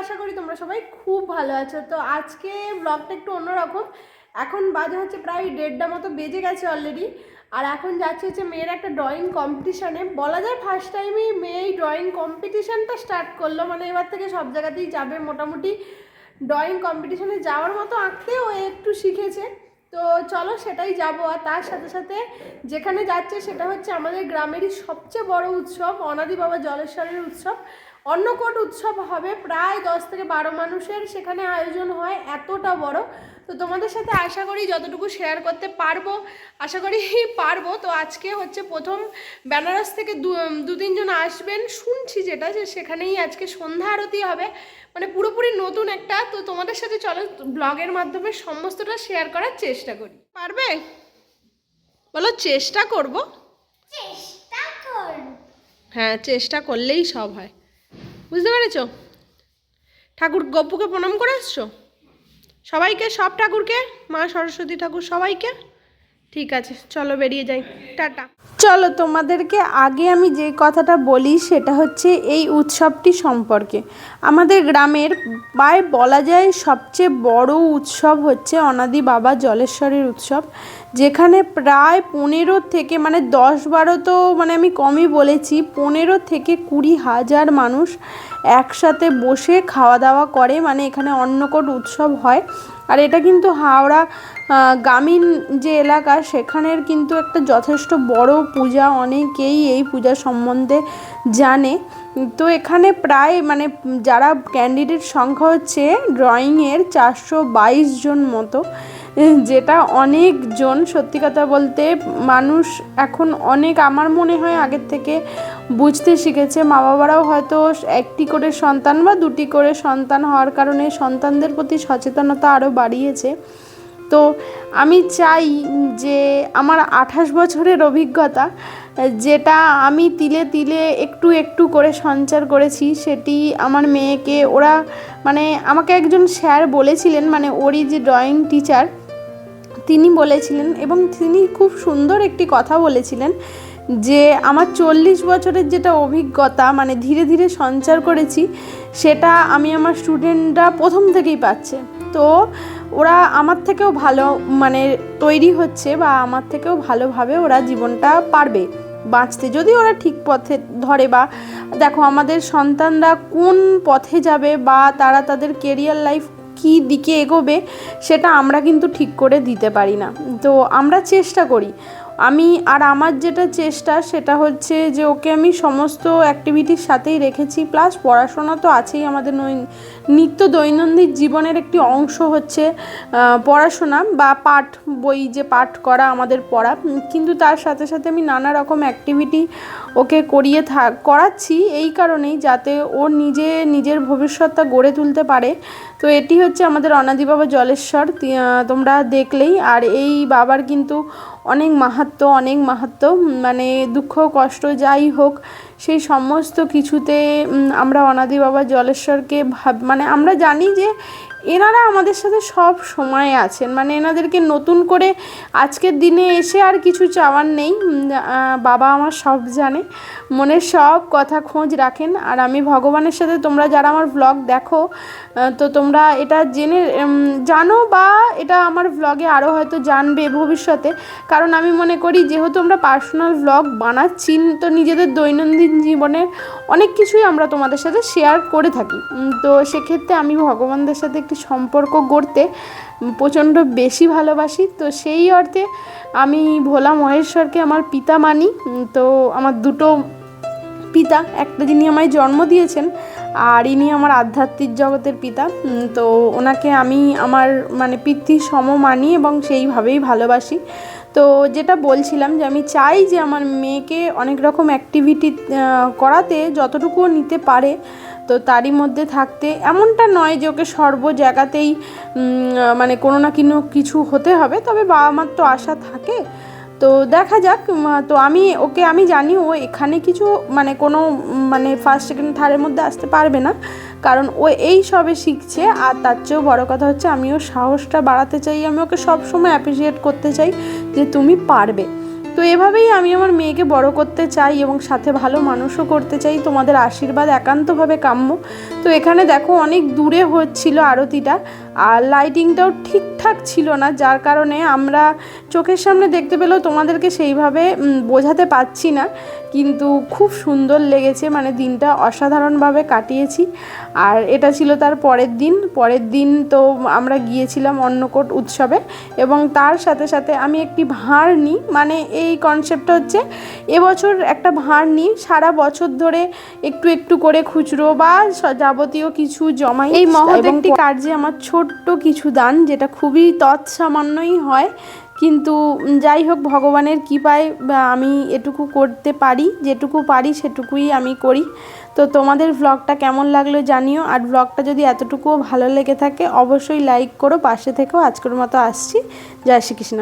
আশা করি তোমরা সবাই খুব ভালো আছো। তো আজকে ব্লগটা একটু অন্যরকম। এখন বাজে হচ্ছে প্রায় 1:30 মতো বেজে গেছে অলরেডি। আর এখন যাচ্ছে হচ্ছে মেয়ের একটা ড্রয়িং কম্পিটিশানে, বলা যায় ফার্স্ট টাইমই মেয়ে এই ড্রয়িং কম্পিটিশানটা স্টার্ট করলো। মানে এবার থেকে সব জায়গাতেই যাবে মোটামুটি। ড্রয়িং কম্পিটিশানে যাওয়ার মতো আঁকতে ও একটু শিখেছে। তো চলো সেটাই যাব। আর তার সাথে সাথে যেখানে যাচ্ছে সেটা হচ্ছে আমাদের গ্রামেরই সবচেয়ে বড় উৎসব, অনাদি বাবা জলেশ্বরের উৎসব। অন্নকূট উৎসব হবে, প্রায় 10 থেকে 12 মানুষের সেখানে আয়োজন হয়, এতটা বড়। তো তোমাদের সাথে আশা করি যতটুকু শেয়ার করতে পারবো, আশা করি পারবো। তো আজকে হচ্ছে প্রথম বেনারস থেকে দু তিনজন আসবেন শুনছি, যেটা যে সেখানেই আজকে সন্ধ্যা আরতি হবে। মানে পুরোপুরি নতুন একটা। তো তোমাদের সাথে চলো ব্লগের মাধ্যমে সমস্তটা শেয়ার করার চেষ্টা করি। পারবে? বলো চেষ্টা করব। হ্যাঁ, চেষ্টা করলেই সব হয়, বুঝতে পেরেছ? ঠাকুর গপ্পুকে প্রণাম করে আসছো সবাইকে, সব ঠাকুরকে, মা সরস্বতী ঠাকুর সবাইকে। ঠিক আছে, চলো বেরিয়ে যাই, টাটা। চলো তোমাদেরকে আগে আমি যে কথাটা বলি সেটা হচ্ছে এই উৎসবটি সম্পর্কে। আমাদের গ্রামের প্রায় বলা যায় সবচেয়ে বড় উৎসব হচ্ছে অনাদি বাবা জলেশ্বরের উৎসব, যেখানে প্রায় 15 থেকে মানে 10-12 তো মানে আমি কমই বলেছি, 15 থেকে 20,000 মানুষ একসাথে বসে খাওয়া দাওয়া করে। মানে এখানে অন্নকূট উৎসব হয়। আর এটা কিন্তু হাওড়া গ্রামীণ যে এলাকা সেখানের কিন্তু একটা যথেষ্ট বড় পূজা, অনেকেই এই পূজা সম্বন্ধে জানে। তো এখানে প্রায় মানে যারা ক্যান্ডিডেট সংখ্যা হচ্ছে ড্রয়িংয়ের 422 জন মতো, যেটা অনেকজন। সত্যি কথা বলতে মানুষ এখন অনেক, আমার মনে হয় আগের থেকে বুঝতে শিখেছে। মা বাবারাও হয়তো একটি করে সন্তান বা দুটি করে সন্তান হওয়ার কারণে সন্তানদের প্রতি সচেতনতা আরও বাড়িয়েছে। তো আমি চাই যে আমার 28 বছরের অভিজ্ঞতা, যেটা আমি তিলে তিলে একটু একটু করে সঞ্চার করেছি, সেটি আমার মেয়েকে ওরা মানে আমাকে একজন স্যার বলেছিলেন, মানে ওরই যে ড্রয়িং টিচার তিনি বলেছিলেন, এবং তিনি খুব সুন্দর একটি কথা বলেছিলেন যে আমার 40 বছরের যেটা অভিজ্ঞতা মানে ধীরে ধীরে সঞ্চার করেছি, সেটা আমি আমার স্টুডেন্টরা প্রথম থেকেই পাচ্ছে। তো ওরা আমার থেকেও ভালো মানে তৈরি হচ্ছে, বা আমার থেকেও ভালোভাবে ওরা জীবনটা পারবে বাঁচতে, যদি ওরা ঠিক পথে ধরে। বা দেখো আমাদের সন্তানরা কোন পথে যাবে বা তারা তাদের কেরিয়ার লাইফ কী দিকে এগোবে সেটা আমরা কিন্তু ঠিক করে দিতে পারি না। তো আমরা চেষ্টা করি। আমার যেটা চেষ্টা সেটা হচ্ছে যে ওকে আমি সমস্ত অ্যাক্টিভিটির সাথেই রেখেছি, প্লাস পড়াশোনা তো আছেই। আমাদের নিত্য দৈনন্দিন জীবনের একটি অংশ হচ্ছে পড়াশোনা বা পাঠ বই, যে পাঠ করা আমাদের পড়া, কিন্তু তার সাথে সাথে আমি নানা রকম অ্যাক্টিভিটি ওকে করাচ্ছি এই কারণেই যাতে ও নিজের ভবিষ্যৎটা গড়ে তুলতে পারে। তো এটি হচ্ছে আমাদের অনাদি বাবা জলেশ্বর, তোমরা দেখলেই। আর এই বাবার কিন্তু অনেক মাহাত্ম্য, মানে দুঃখ কষ্ট যাই হোক সেই সমস্ত কিছুতে আমরা অনাদি বাবা জলেশ্বরকে মানে আমরা জানি যে এনারা আমাদের সাথে সব সময় আছেন। মানে এনাদেরকে নতুন করে আজকের দিনে এসে আর কিছু চাওয়ার নেই। বাবা আমার সব জানে, মনের সব কথা খোঁজ রাখেন। আর আমি ভগবানের সাথে, তোমরা যারা আমার ব্লগ দেখো তো তোমরা এটা জানো, বা এটা আমার ব্লগে আরও হয়তো জানবে ভবিষ্যতে। কারণ আমি মনে করি যেহেতু আমরা পার্সোনাল ব্লগ বানাচ্ছি, তো নিজেদের দৈনন্দিন জীবনের অনেক কিছুই আমরা তোমাদের সাথে শেয়ার করে থাকি। তো সেক্ষেত্রে আমি ভগবানদের সাথে একটি সম্পর্ক গড়তে প্রচণ্ড বেশি ভালোবাসি। তো সেই অর্থে আমি ভোলা মহেশ্বরকে আমার পিতা মানি। তো আমার দুটো পিতা, একটা যিনি আমায় জন্ম দিয়েছেন আর ইনি আমার আধ্যাত্মিক জগতের পিতা। তো ওনাকে আমি আমার মানে পিতৃ সম মানি এবং সেইভাবেই ভালোবাসি। তো যেটা বলছিলাম যে আমি চাই যে আমার মেয়েকে অনেক রকম অ্যাক্টিভিটি করাতে যতটুকু নিতে পারে, তো তারই মধ্যে থাকতে। এমনটা নয় যে ওকে সর্ব জায়গাতেই মানে কোনো না কোনো কিছু হতে হবে, তবে বাবা মার তো আশা থাকে। তো দেখা যাক। তো আমি জানি ও এখানে কিছু মানে কোনো মানে ফার্স্ট সেকেন্ড থার্ডের মধ্যে আসতে পারবে না, কারণ ও এই সবে শিখছে। আর তার চেয়েও বড় কথা হচ্ছে আমিও সাহসটা বাড়াতে চাই, আমি ওকে সবসময় অ্যাপ্রিসিয়েট করতে চাই যে তুমি পারবে। তো এভাবেই আমি আমার মেয়েকে বড় করতে চাই এবং সাথে ভালো মানুষও করতে চাই। তোমাদের আশীর্বাদ একান্তভাবে কাম্য। তো এখানে দেখো অনেক দূরে হচ্ছিল আরতিটা, আর লাইটিংটাও ঠিকঠাক ছিল না, যার কারণে আমরা চোখের সামনে দেখতে পেলেও তোমাদেরকে সেইভাবে বোঝাতে পারছি না, কিন্তু খুব সুন্দর লেগেছে, মানে দিনটা অসাধারণভাবে কাটিয়েছি। আর এটা ছিল তার পরের দিন তো আমরা গিয়েছিলাম অন্নকূট উৎসবে, এবং তার সাথে সাথে আমি একটি ভাঁড় নিই, মানে এই কনসেপ্টটা হচ্ছে এবছর একটা ভাঁড় নিই, সারা বছর ধরে একটু একটু করে খুচরো বা যাবতীয় কিছু জমাই। এই মহৎ একটি কার্যে আমার ছোট্ট কিছু দান, যেটা খুবই তৎসামান্যই হয়, কিন্তু যাই হোক ভগবানের কৃপায় আমি এটুকু করতে পারি, যেটুকু পারি সেটুকুই আমি করি। তো তোমাদের ভ্লগটা কেমন লাগলো জানিও, আর ভ্লগটা যদি এতটুকুও ভালো লেগে থাকে অবশ্যই লাইক করো, পাশে থেকেও। আজকের মতো আসছি, জয় শ্রীকৃষ্ণ।